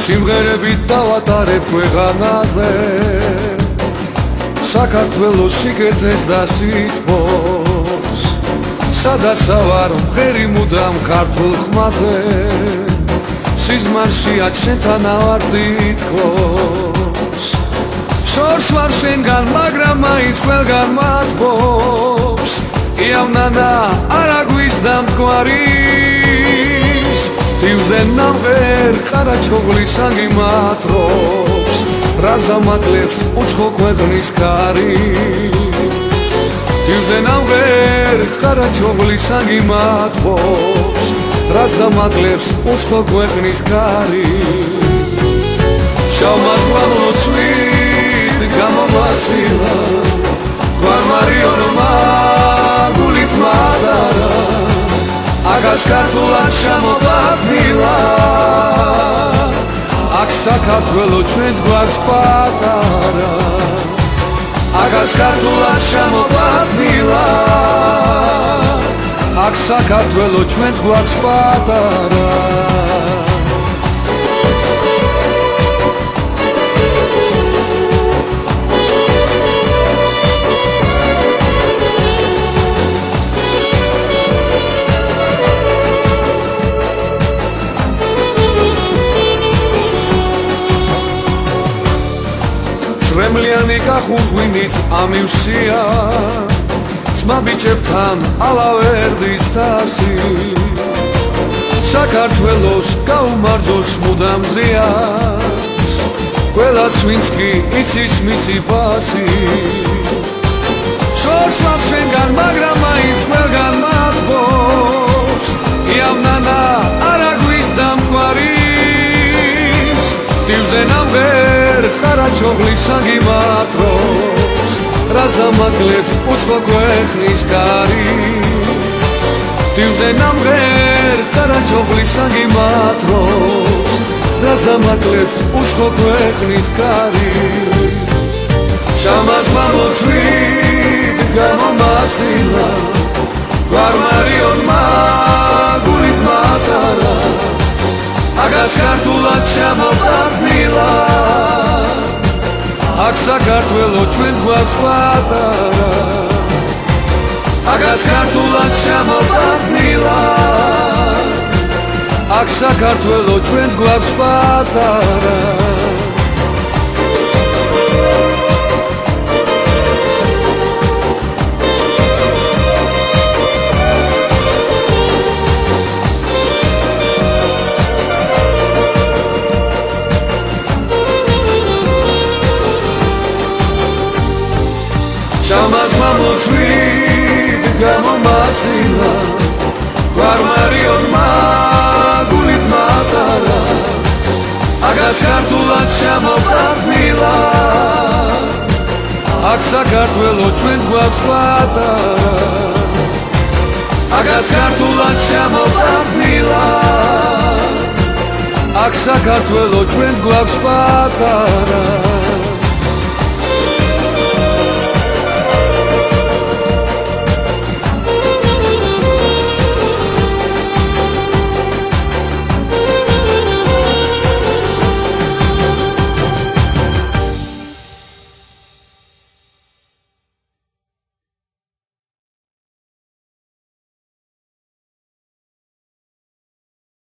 სიმღერებით დავატარებ ქვეყანაზე საქართველოს სიკეთეს და სითბოს სადაც ავარ მღერი მუდამ ქართულ ხმაზე სიზმარშია ჩვენთან ავარ თითქოს შორს ვარ შენგან მაგრამ მაინც ყველგან მათბობს იავნანა არა გვიზდა მტკვარის თივზე ნამღერ ყარაჩოღლის აგიმატრობს რას დამაკლებს უცხო ქვეყნის კარი თივზე ნამღერ ყარაჩოღლის აგიმატრობს რას დამაკლებს უცხო ქვეყნის კარი შავმას გლამოცვით გამომაცილა გვარმარიონმა გულით მადარა აგას ქართულად შემოყვანილა აქ საქართველო ჩვენს გვარს პატარა აგას ქართულად შემოყვანილა აქ საქართველო ჩვენს გვარს პატარა Remliani gახუღვინით ამივსია ძმა ბიჭებთან ალავერდის თასი საქართველოს გაუმარჯოს მუდამ ზიას ყველას ვინც კი იცის მისი ფასი შორს ვარ შენგან მაგრამ მაინც ყველგან მათბობს იავნანა არა გვიზდა მტკვარის თივზე ნამღერ ყარაჩოღლის აგიმატრობს რას დამაკლებს უცხო ქვეყნის კარი თივზე ნამღერ ყარაჩოღლის აგიმატრობს რას დამაკლებს უცხო ქვეყნის კარი შამას მამოცვით გამომაცილა გვარმარიონმა გულით მატარა აგაც ქართულად შემოყვანილა აქ საქართველო ჩვენს გვარს პატარა აგაც ქართულად შემოყვანილა აქ საქართველო ჩვენს გვარს პატარა შამას მამოცვით გამომაცილა გვარმარიონმა გულით მატარა აგაც ქართულად შემოყვანილა აქ საქართველო ჩვენს გვარს პატარა აგაც ქართულად შემოყვანილა აქ საქართველო ჩვენს გვარს პატარა